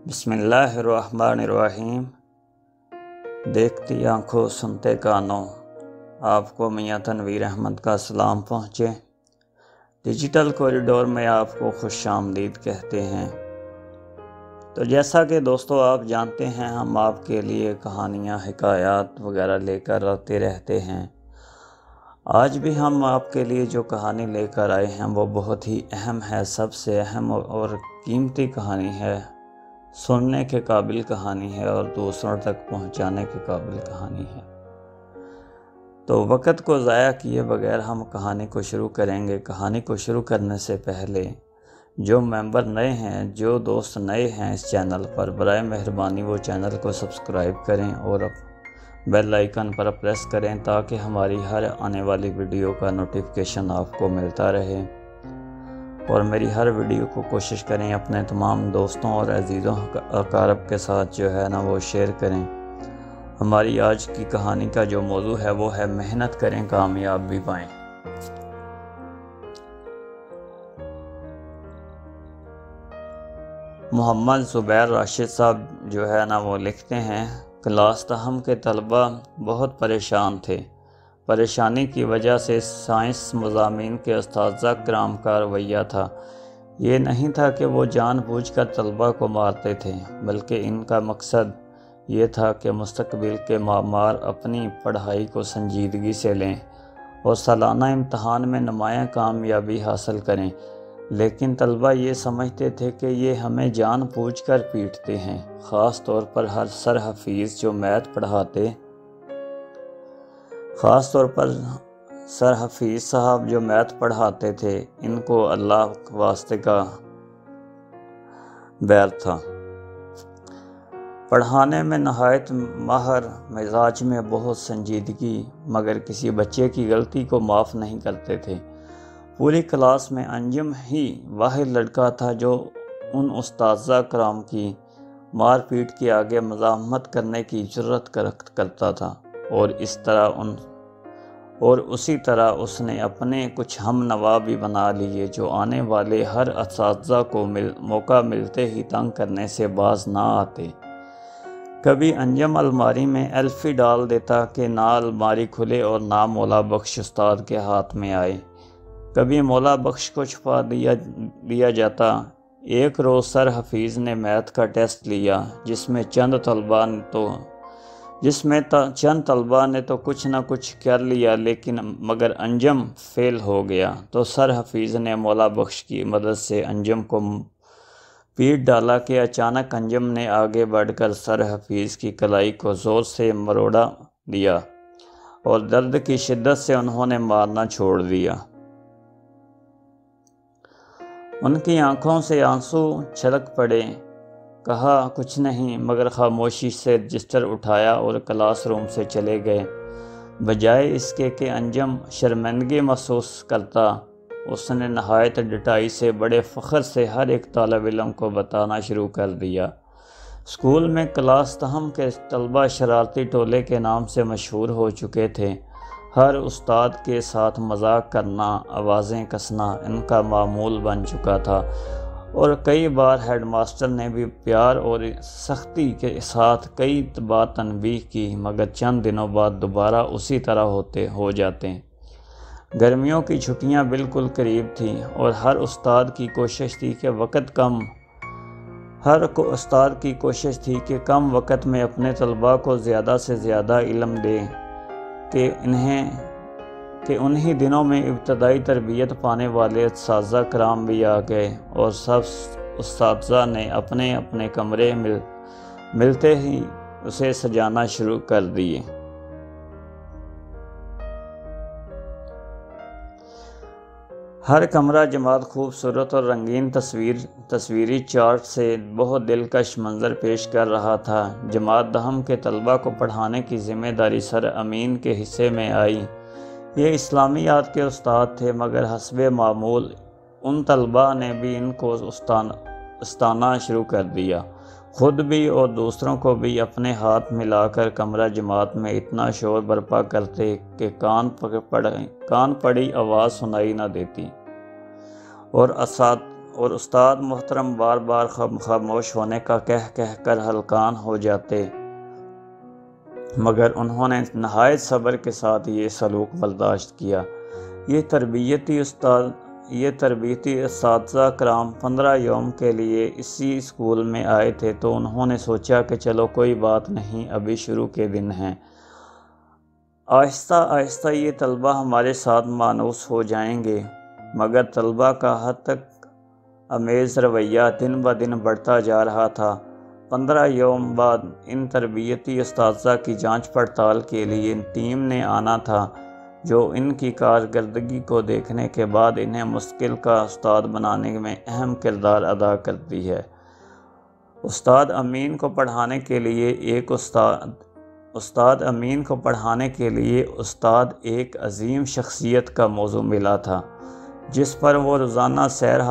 بسم اللہ الرحمن الرحیم۔ دیکھتی آنکھوں سنتے کانوں، آپ کو میاں تنویر احمد کا سلام پہنچے۔ ڈیجیٹل کوریڈور میں آپ کو خوش آمدید کہتے ہیں۔ تو جیسا کہ دوستو آپ جانتے ہیں، ہم آپ کے لیے کہانیاں، حکایات وغیرہ لے کر آتے رہتے ہیں۔ آج بھی ہم آپ کے لیے جو کہانی لے کر آئے ہیں وہ بہت ہی اہم ہے، سب سے اہم اور قیمتی کہانی ہے، سننے کے قابل کہانی ہے اور دوسروں تک پہنچانے کے قابل کہانی ہے۔ تو وقت کو ضائع کیے بغیر ہم کہانی کو شروع کریں گے۔ کہانی کو شروع کرنے سے پہلے جو ممبر نئے ہیں، جو دوست نئے ہیں اس چینل پر، برائے مہربانی وہ چینل کو سبسکرائب کریں اور بیل آئیکن پر پریس کریں تاکہ ہماری ہر آنے والی ویڈیو کا نوٹیفیکیشن آپ کو ملتا رہے، اور میری ہر ویڈیو کو کوشش کریں اپنے تمام دوستوں اور عزیزوں اقارب کے ساتھ وہ شیئر کریں۔ ہماری آج کی کہانی کا جو موضوع ہے وہ ہے محنت کریں کامیاب بھی پائیں۔ محمد زبیر راشد صاحب وہ لکھتے ہیں، کلاس دہم کے طلبہ بہت پریشان تھے۔ پریشانی کی وجہ سے سائنس مضامین کے اساتذہ کرام کا رویہ تھا۔ یہ نہیں تھا کہ وہ جان بوجھ کر طلبہ کو مارتے تھے، بلکہ ان کا مقصد یہ تھا کہ مستقبل کے معمار اپنی پڑھائی کو سنجیدگی سے لیں اور سالانہ امتحان میں نمایاں کامیابی حاصل کریں۔ لیکن طلبہ یہ سمجھتے تھے کہ یہ ہمیں جان بوجھ کر پیٹتے ہیں، خاص طور پر سر حفیظ صاحب جو میتھ پڑھاتے تھے، ان کو اللہ واسطے کا بیر تھا۔ پڑھانے میں نہایت ماہر، مزاج میں بہت سنجیدگی، مگر کسی بچے کی غلطی کو معاف نہیں کرتے تھے۔ پوری کلاس میں انجم ہی واحد لڑکا تھا جو ان اساتذہ کرام کی مار پیٹ کے آگے مزاحمت کرنے کی جرأت کرتا تھا، اور اسی طرح اس نے اپنے کچھ ہم نوا بھی بنا لیے جو آنے والے ہر اساتذہ کو موقع ملتے ہی تنگ کرنے سے باز نہ آتے۔ کبھی انجم الماری میں ایلفی ڈال دیتا کہ نہ الماری کھلے اور نہ مولا بخش استاد کے ہاتھ میں آئے۔ کبھی مولا بخش کو چھپا دیا جاتا۔ ایک روز سر حفیظ نے میتھ کا ٹیسٹ لیا، جس میں چند طلبہ نے تو کچھ نہ کچھ کر لیا، مگر انجم فیل ہو گیا۔ تو سر حفیظ نے مولا بخش کی مدد سے انجم کو پیٹ ڈالا کہ اچانک انجم نے آگے بڑھ کر سر حفیظ کی کلائی کو زور سے مروڑا دیا اور درد کی شدت سے انہوں نے مارنا چھوڑ دیا۔ ان کی آنکھوں سے آنسو چھلک پڑے۔ کہا کچھ نہیں، مگر خاموشی سے رجسٹر اٹھایا اور کلاس روم سے چلے گئے۔ بجائے اس کے کہ انجم شرمندگی محسوس کرتا، اس نے نہایت ڈٹائی سے بڑے فخر سے ہر ایک طالب علم کو بتانا شروع کر دیا۔ اسکول میں کلاس دہم کے طلبہ شرارتی ٹولے کے نام سے مشہور ہو چکے تھے۔ ہر استاد کے ساتھ مذاق کرنا، آوازیں کسنا ان کا معمول بن چکا تھا، اور کئی بار ہیڈ ماسٹر نے بھی پیار اور سختی کے ساتھ کئی بار تنبیہ کی، مگر چند دنوں بعد دوبارہ اسی طرح ہو جاتے۔ گرمیوں کی چھٹیاں بالکل قریب تھیں اور ہر استاد کی کوشش تھی کہ کم وقت میں اپنے طلباء کو زیادہ سے زیادہ علم دے کہ انہی دنوں میں ابتدائی تربیت پانے والے اساتذہ کرام بھی آ گئے، اور سب اساتذہ نے اپنے اپنے کمرے ملتے ہی اسے سجانا شروع کر دیے۔ ہر کمرہ جماعت خوبصورت اور رنگین تصویری چارٹ سے بہت دلکش منظر پیش کر رہا تھا۔ جماعت دہم کے طلبہ کو پڑھانے کی ذمہ داری سر امین کے حصے میں آئی۔ یہ اسلامیات کے استاد تھے، مگر حسب معمول ان طلبہ نے بھی ان کو استانا شروع کر دیا۔ خود بھی اور دوسروں کو بھی اپنے ہاتھ ملا کر کمرہ جماعت میں اتنا شور برپا کرتے کہ کان پڑی آواز سنائی نہ دیتی، اور اور استاد محترم بار بار خاموش ہونے کا کہہ کر ہلکان ہو جاتے، مگر انہوں نے نہایت صبر کے ساتھ یہ سلوک برداشت کیا۔ یہ تربیتی اساتذہ کرام 15 یوم کے لیے اسی اسکول میں آئے تھے، تو انہوں نے سوچا کہ چلو کوئی بات نہیں، ابھی شروع کے دن ہیں، آہستہ آہستہ یہ طلبہ ہمارے ساتھ مانوس ہو جائیں گے۔ مگر طلبہ کا حد تک امیز رویہ دن بدن بڑھتا جا رہا تھا۔ 15 یوم بعد ان تربیتی اساتذہ کی جانچ پڑتال کے لیے ٹیم نے آنا تھا، جو ان کی کارکردگی کو دیکھنے کے بعد انہیں مستقل کا استاد بنانے میں اہم کردار ادا کرتی ہے۔ استاد امین کو پڑھانے کے لیے استاد ایک عظیم شخصیت کا موضوع ملا تھا، جس پر وہ روزانہ سیر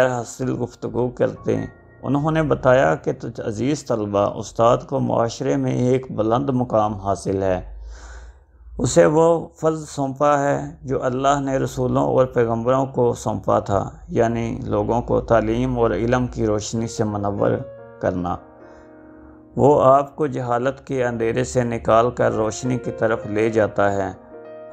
حاصل گفتگو کرتے ہیں۔ انہوں نے بتایا کہ عزیز طلبہ، استاد کو معاشرے میں ایک بلند مقام حاصل ہے۔ اسے وہ فرض سونپا ہے جو اللہ نے رسولوں اور پیغمبروں کو سونپا تھا، یعنی لوگوں کو تعلیم اور علم کی روشنی سے منور کرنا۔ وہ آپ کو جہالت کے اندھیرے سے نکال کر روشنی کی طرف لے جاتا ہے۔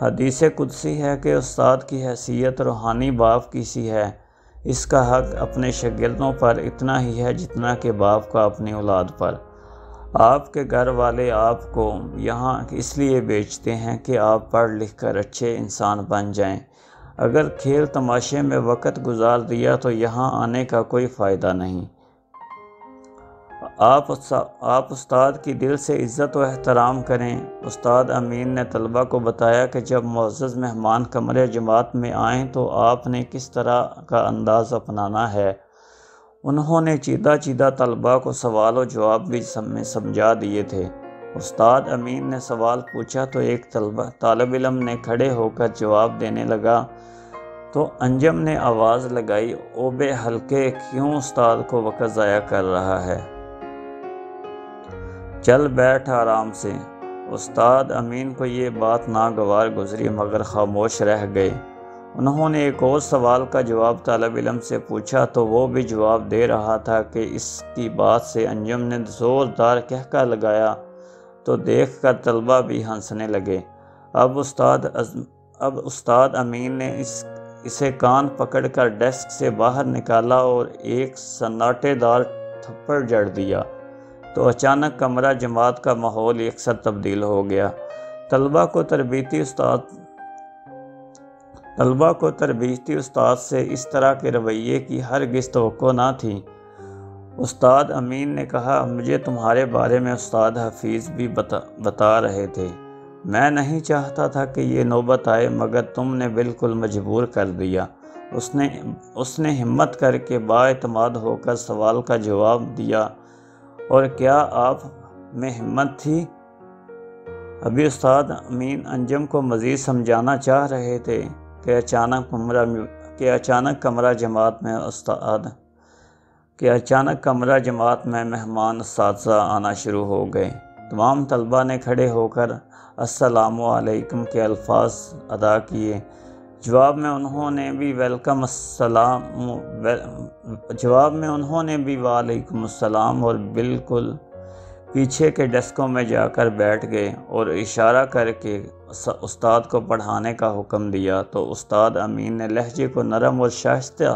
حدیث قدسی ہے کہ استاد کی حیثیت روحانی باپ کی سی ہے۔ اس کا حق اپنے شاگردوں پر اتنا ہی ہے جتنا کہ باپ کا اپنی اولاد پر۔ آپ کے گھر والے آپ کو یہاں اس لیے بیچتے ہیں کہ آپ پڑھ لکھ کر اچھے انسان بن جائیں۔ اگر کھیل تماشے میں وقت گزار دیا تو یہاں آنے کا کوئی فائدہ نہیں۔ آپ استاد کی دل سے عزت و احترام کریں۔ استاد امین نے طلبہ کو بتایا کہ جب معزز مہمان کمرے جماعت میں آئیں تو آپ نے کس طرح کا انداز اپنانا ہے۔ انہوں نے چیدہ طلبہ کو سوال و جواب بھی سمجھا دیے تھے۔ استاد امین نے سوال پوچھا تو ایک طالب علم نے کھڑے ہو کر جواب دینے لگا تو انجم نے آواز لگائی، او بے ہلکے، کیوں استاد کو وقت ضائع کر رہا ہے؟ چل بیٹھ آرام سے۔ استاد امین کو یہ بات ناگوار گزری مگر خاموش رہ گئے۔ انہوں نے ایک اور سوال کا جواب طالب علم سے پوچھا تو وہ بھی جواب دے رہا تھا کہ اس کی بات سے انجم نے زوردار کہکا لگایا تو دیکھ کر طلبہ بھی ہنسنے لگے۔ اب استاد امین نے اسے کان پکڑ کر ڈیسک سے باہر نکالا اور ایک سناٹے دار تھپڑ جڑ دیا تو اچانک کمرہ جماعت کا ماحول یکسر تبدیل ہو گیا۔ طلبہ کو تربیتی استاد سے اس طرح کے رویے کی ہرگز توقع نہ تھی۔ استاد امین نے کہا، مجھے تمہارے بارے میں استاد حفیظ بھی بتا رہے تھے۔ میں نہیں چاہتا تھا کہ یہ نوبت آئے مگر تم نے بالکل مجبور کر دیا۔ اس نے ہمت کر کے بااعتماد ہو کر سوال کا جواب دیا، اور کیا آپ میں ہمت تھی؟ ابھی استاد امین انجم کو مزید سمجھانا چاہ رہے تھے کہ اچانک کمرہ جماعت میں مہمان اساتذہ آنا شروع ہو گئے۔ تمام طلبہ نے کھڑے ہو کر السلام علیکم کے الفاظ ادا کیے۔ جواب میں انہوں نے بھی وعلیکم السلام اور بالکل پیچھے کے ڈیسکوں میں جا کر بیٹھ گئے اور اشارہ کر کے استاد کو پڑھانے کا حکم دیا تو استاد امین نے لہجے کو نرم اور شائستہ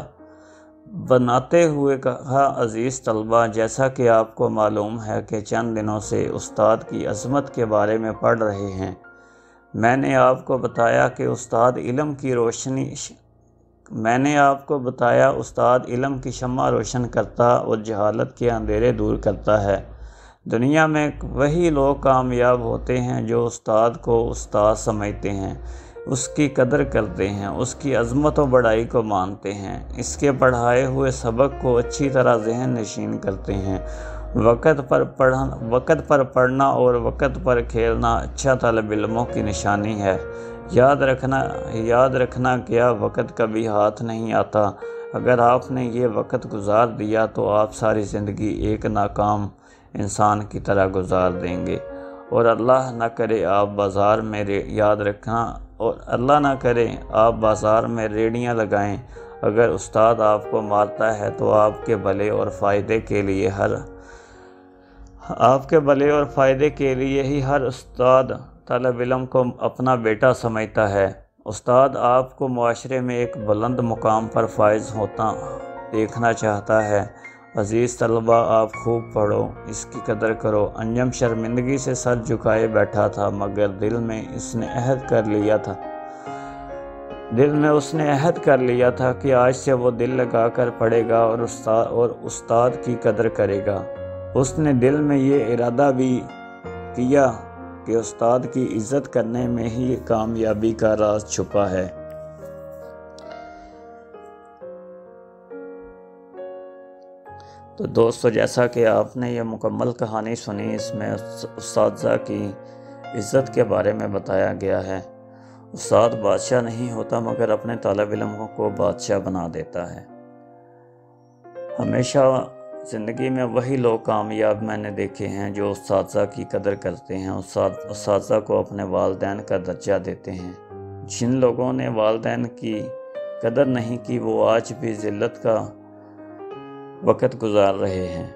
بناتے ہوئے کہا، عزیز طلبہ، جیسا کہ آپ کو معلوم ہے کہ چند دنوں سے استاد کی عظمت کے بارے میں پڑھ رہے ہیں۔ میں نے آپ کو بتایا استاد علم کی شمع روشن کرتا اور جہالت کے اندھیرے دور کرتا ہے۔ دنیا میں وہی لوگ کامیاب ہوتے ہیں جو استاد کو استاد سمجھتے ہیں، اس کی قدر کرتے ہیں، اس کی عظمت و بڑائی کو مانتے ہیں، اس کے پڑھائے ہوئے سبق کو اچھی طرح ذہن نشین کرتے ہیں۔ وقت پر پڑھنا اور وقت پر کھیلنا اچھا طالب علموں کی نشانی ہے۔ یاد رکھنا کیا وقت کبھی ہاتھ نہیں آتا۔ اگر آپ نے یہ وقت گزار دیا تو آپ ساری زندگی ایک ناکام انسان کی طرح گزار دیں گے، اور اللہ نہ کرے آپ بازار میں ریڑیاں لگائیں، اگر استاد آپ کو مارتا ہے تو آپ کے بھلے اور فائدے کے لیے ہی ہر استاد طالب علم کو اپنا بیٹا سمجھتا ہے۔ استاد آپ کو معاشرے میں ایک بلند مقام پر فائز ہوتا دیکھنا چاہتا ہے۔ عزیز طلبہ، آپ خوب پڑھو، اس کی قدر کرو۔ انجم شرمندگی سے سر جھکائے بیٹھا تھا، مگر دل میں اس نے عہد کر لیا تھا کہ آج سے وہ دل لگا کر پڑھے گا اور استاد کی قدر کرے گا۔ اس نے دل میں یہ ارادہ بھی کیا کہ استاد کی عزت کرنے میں ہی کامیابی کا راز چھپا ہے۔ تو دوستو، جیسا کہ آپ نے یہ مکمل کہانی سنی، اس میں اساتذہ کی عزت کے بارے میں بتایا گیا ہے۔ استاد بادشاہ نہیں ہوتا، مگر اپنے طالب علموں کو بادشاہ بنا دیتا ہے۔ ہمیشہ زندگی میں وہی لوگ کامیاب میں نے دیکھے ہیں جو اساتذہ کی قدر کرتے ہیں، اساتذہ کو اپنے والدین کا درجہ دیتے ہیں۔ جن لوگوں نے والدین کی قدر نہیں کی، وہ آج بھی ذلت کا وقت گزار رہے ہیں۔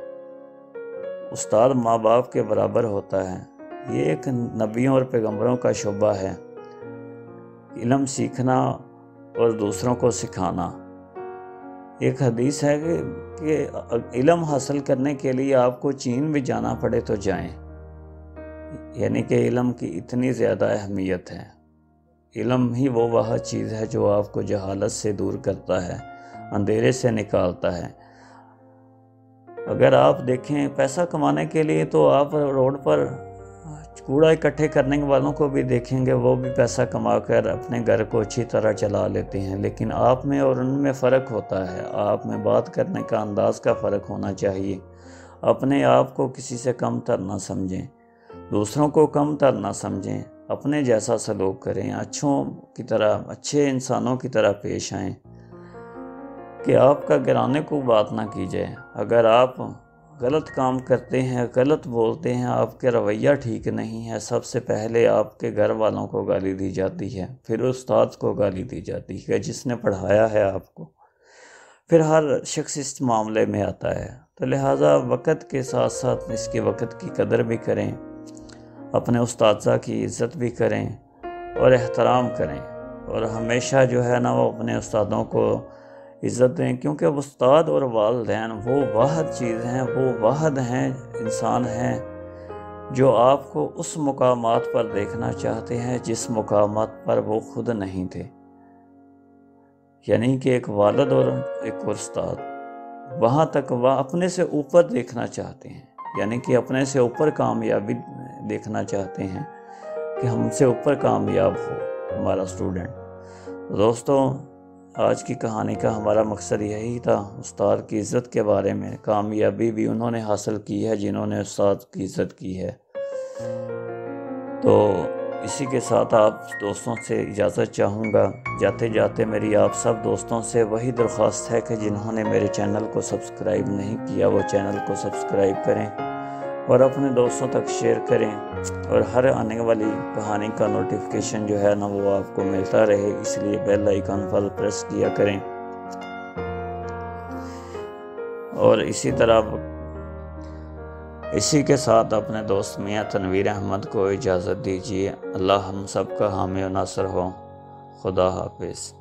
استاد ماں باپ کے برابر ہوتا ہے۔ یہ ایک نبیوں اور پیغمبروں کا شعبہ ہے، علم سیکھنا اور دوسروں کو سکھانا۔ ایک حدیث ہے کہ علم حاصل کرنے کے لیے آپ کو چین بھی جانا پڑے تو جائیں، یعنی کہ علم کی اتنی زیادہ اہمیت ہے۔ علم ہی وہ چیز ہے جو آپ کو جہالت سے دور کرتا ہے، اندھیرے سے نکالتا ہے۔ اگر آپ دیکھیں پیسہ کمانے کے لیے تو آپ روڈ پر کوڑا اکٹھے کرنے والوں کو بھی دیکھیں گے، وہ بھی پیسہ کما کر اپنے گھر کو اچھی طرح چلا لیتے ہیں، لیکن آپ میں اور ان میں فرق ہوتا ہے۔ آپ میں بات کرنے کا انداز کا فرق ہونا چاہیے۔ اپنے آپ کو کسی سے کم تر نہ سمجھیں، دوسروں کو کم تر نہ سمجھیں، اپنے جیسا سلوک کریں، اچھے انسانوں کی طرح پیش آئیں کہ آپ کا گرانے کو بات نہ کی جائے۔ اگر آپ غلط کام کرتے ہیں، غلط بولتے ہیں، آپ کے رویہ ٹھیک نہیں ہے، سب سے پہلے آپ کے گھر والوں کو گالی دی جاتی ہے، پھر استاد کو گالی دی جاتی ہے جس نے پڑھایا ہے آپ کو، پھر ہر شخص اس معاملے میں آتا ہے۔ تو لہٰذا وقت کے ساتھ ساتھ اس کے وقت کی قدر بھی کریں، اپنے اساتذہ کی عزت بھی کریں اور احترام کریں، اور ہمیشہ جو ہے نا وہ اپنے استادوں کو عزت دیں، کیونکہ استاد اور والدین وہ واحد چیز ہیں، وہ واحد ہیں، انسان ہیں جو آپ کو اس مقامات پر دیکھنا چاہتے ہیں جس مقامات پر وہ خود نہیں تھے، یعنی کہ ایک والد اور ایک استاد، وہاں تک وہ اپنے سے اوپر دیکھنا چاہتے ہیں، یعنی کہ اپنے سے اوپر کامیابی دیکھنا چاہتے ہیں کہ ہم سے اوپر کامیاب ہو ہمارا اسٹوڈنٹ۔ دوستوں، آج کی کہانی کا ہمارا مقصد یہی تھا، استاد کی عزت کے بارے میں۔ کامیابی بھی انہوں نے حاصل کی ہے جنہوں نے استاد کی عزت کی ہے۔ تو اسی کے ساتھ آپ دوستوں سے اجازت چاہوں گا۔ جاتے جاتے میری آپ سب دوستوں سے وہی درخواست ہے کہ جنہوں نے میرے چینل کو سبسکرائب نہیں کیا وہ چینل کو سبسکرائب کریں اور اپنے دوستوں تک شیئر کریں، اور ہر آنے والی کہانی کا نوٹیفیکیشن جو ہے نا وہ آپ کو ملتا رہے، اس لیے بیل آئیکن پر پریس کیا کریں۔ اور اسی کے ساتھ اپنے دوست میاں تنویر احمد کو اجازت دیجیے۔ اللہ ہم سب کا حامی و ناصر ہو۔ خدا حافظ۔